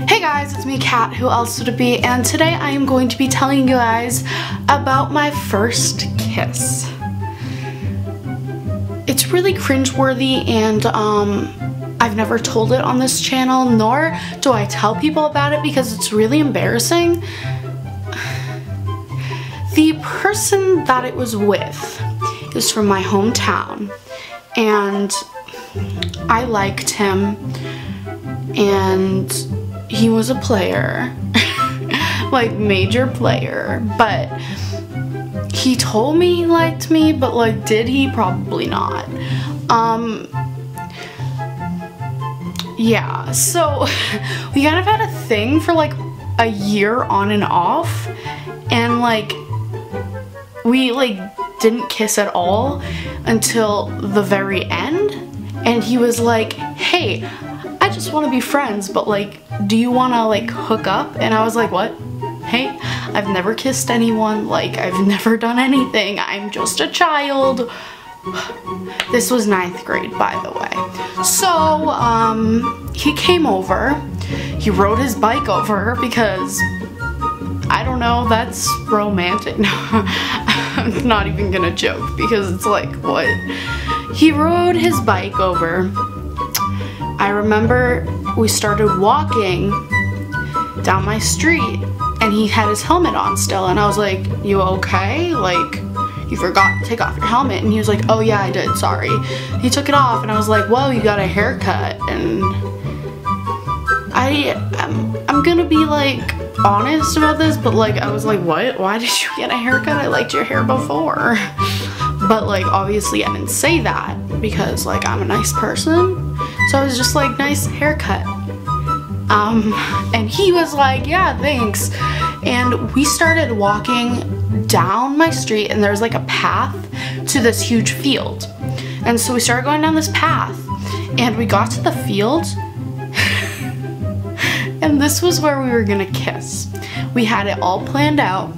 Hey guys, it's me, Kat, who else would it be, and today I am going to be telling you guys about my first kiss. It's really cringeworthy, and I've never told it on this channel, nor do I tell people about it because it's really embarrassing. The person that it was with is from my hometown, and I liked him, and he was a player, like major player, but he told me he liked me, but like, did he? Probably not. Yeah, so we kind of had a thing for like a year on and off, and like we like didn't kiss at all until the very end, and he was like, hey, I just want to be friends, but like, do you want to like hook up? And I was like, what? Hey, I've never kissed anyone, like I've never done anything, I'm just a child. This was 9th grade, by the way. So he came over, he rode his bike over because I don't know, that's romantic. No, I'm not even gonna joke because it's like, what? He rode his bike over. I remember we started walking down my street and he had his helmet on still, and I was like, you okay? Like, you forgot to take off your helmet? And he was like, oh yeah, I did, sorry. He took it off and I was like, whoa, you got a haircut. And I'm gonna be like honest about this, but like I was like, what? Why did you get a haircut? I liked your hair before. But like obviously I didn't say that because like I'm a nice person. So I was just like, nice haircut. And he was like, yeah, thanks. And we started walking down my street, and there's like a path to this huge field. And so we started going down this path, and we got to the field, and this was where we were gonna kiss. We had it all planned out,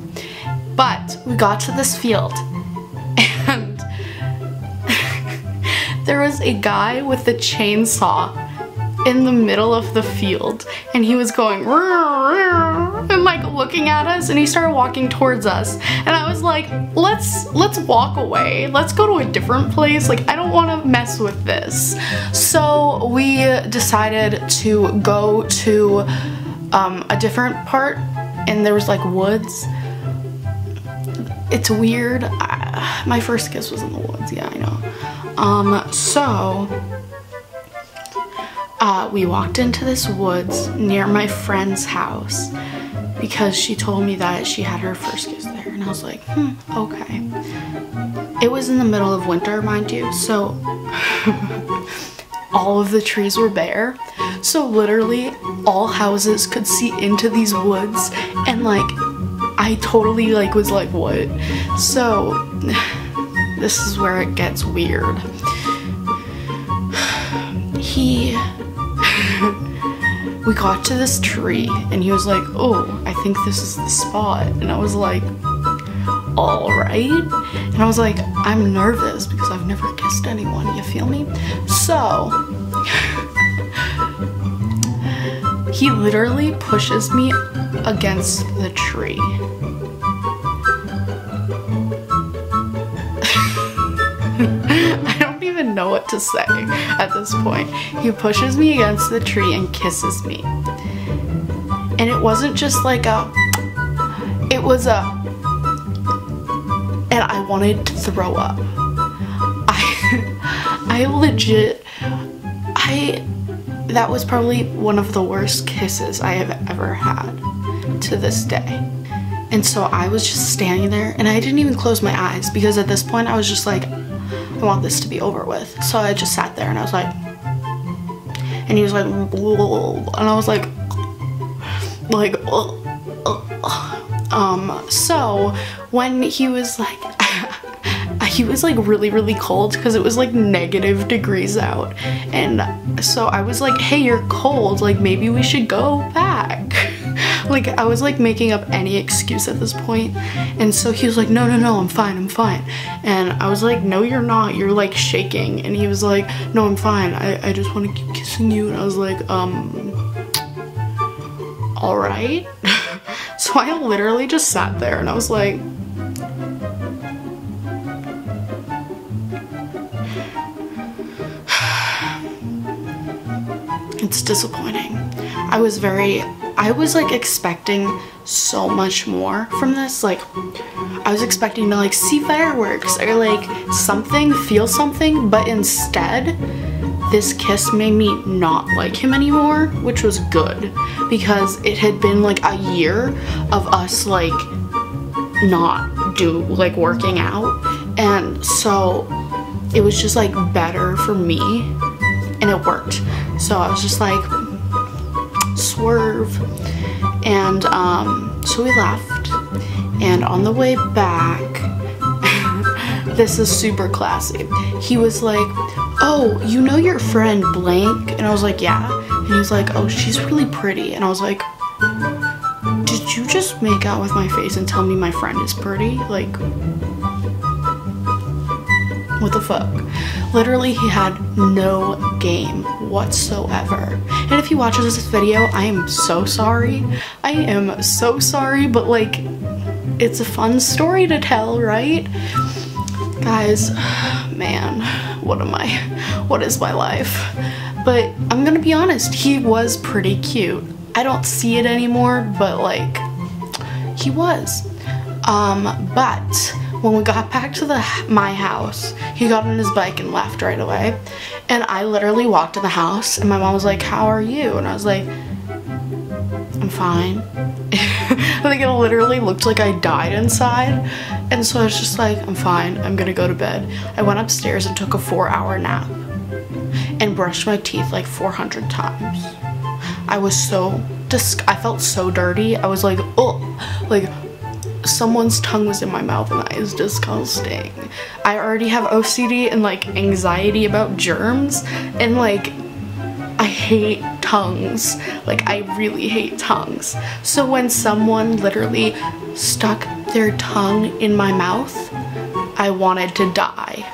but we got to this field, and there was a guy with a chainsaw in the middle of the field, and he was going and like looking at us, and he started walking towards us, and I was like, let's walk away, let's go to a different place, like I don't want to mess with this. So we decided to go to a different part, and there was like woods. It's weird. My first kiss was in the woods, yeah, I know. So we walked into this woods near my friend's house because she told me that she had her first kiss there, and I was like, okay. It was in the middle of winter, mind you, so all of the trees were bare, so literally all houses could see into these woods, and like I totally like was like, what? So this is where it gets weird. We got to this tree, and he was like, oh, I think this is the spot. And I was like, all right. And I was like, I'm nervous because I've never kissed anyone, you feel me? So he literally pushes me against the tree. I don't even know what to say at this point. He pushes me against the tree and kisses me. And it wasn't just like it was and I wanted to throw up. I legit, that was probably one of the worst kisses I have ever had to this day. And so I was just standing there, and I didn't even close my eyes because at this point I was just like, I want this to be over with. So I just sat there and I was like, and he was like, and I was like, so when he was like really cold because it was like -degrees out, and so I was like, hey, you're cold, like maybe we should go back. Like I was like making up any excuse at this point, and so he was like, no, I'm fine. And I was like, no, you're not, you're like shaking. And he was like, no, I'm fine, I just want to keep kissing you. And I was like, all right. So I literally just sat there and I was like, it's disappointing. I was like expecting so much more from this. Like, I was expecting to like see fireworks or like something, feel something, but instead this kiss made me not like him anymore, which was good because it had been like a year of us like not working out, and so it was just like better for me and it worked. So I was just like, swerve. And so we left, and on the way back, this is super classy, he was like, oh, you know your friend blank? And I was like, yeah. And he was like, oh, she's really pretty. And I was like, did you just make out with my face and tell me my friend is pretty? Like, what the fuck? Literally, he had no game whatsoever. And if he watches this video, I am so sorry. I am so sorry, but like, it's a fun story to tell, right? Guys, man, what is my life? But I'm gonna be honest, he was pretty cute. I don't see it anymore, but like, he was. But when we got back to my house, he got on his bike and left right away. And I literally walked in the house and my mom was like, how are you? And I was like, I'm fine. Like, it literally looked like I died inside. And so I was just like, I'm fine, I'm gonna go to bed. I went upstairs and took a 4-hour nap and brushed my teeth like 400 times. I felt so dirty. I was like, oh, like someone's tongue was in my mouth and that is disgusting. I already have OCD and like anxiety about germs, and like I hate tongues. Like, I really hate tongues. So when someone literally stuck their tongue in my mouth, I wanted to die.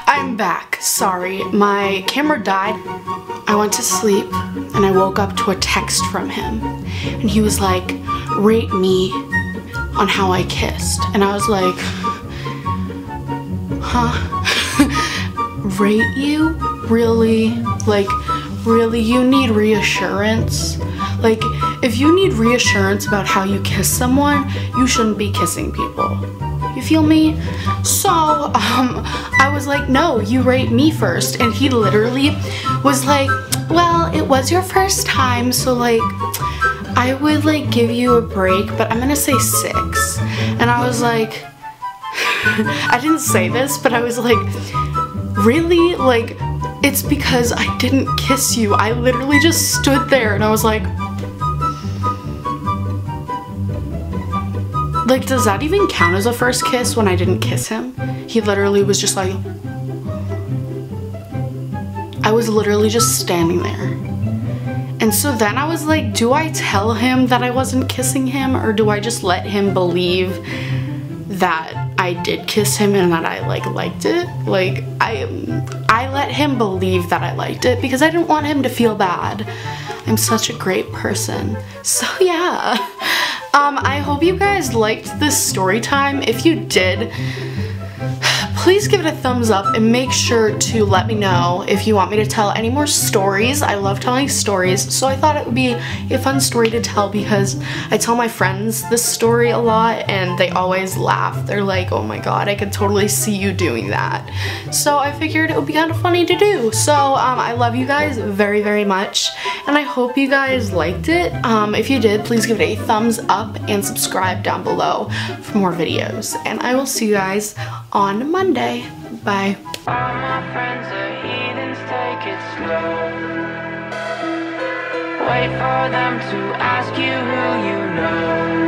I'm back. Sorry, my camera died. I went to sleep and I woke up to a text from him, and he was like, rate me on how I kissed. And I was like, huh? Rate you? Really? Like, really? You need reassurance? Like, if you need reassurance about how you kiss someone, you shouldn't be kissing people. You feel me? So, I was like, no, you rate me first. And he literally was like, well, it was your first time, so like, I would like give you a break, but I'm gonna say 6. And I was like, I didn't say this, but I was like, really? Like, it's because I didn't kiss you. I literally just stood there and I was like, does that even count as a first kiss when I didn't kiss him? He literally was just like, I was literally just standing there. And so then I was like, do I tell him that I wasn't kissing him, or do I just let him believe that I did kiss him and that I like liked it? Like, I let him believe that I liked it because I didn't want him to feel bad. I'm such a great person. So yeah, I hope you guys liked this story time. If you did, please give it a thumbs up and make sure to let me know if you want me to tell any more stories. I love telling stories, so I thought it would be a fun story to tell because I tell my friends this story a lot and they always laugh. They're like, oh my god, I could totally see you doing that. So I figured it would be kind of funny to do. So I love you guys very, very much, and I hope you guys liked it. If you did, please give it a thumbs up and subscribe down below for more videos, and I will see you guys on Monday. Bye. All my friends are heathens, take it slow. Wait for them to ask you who you know.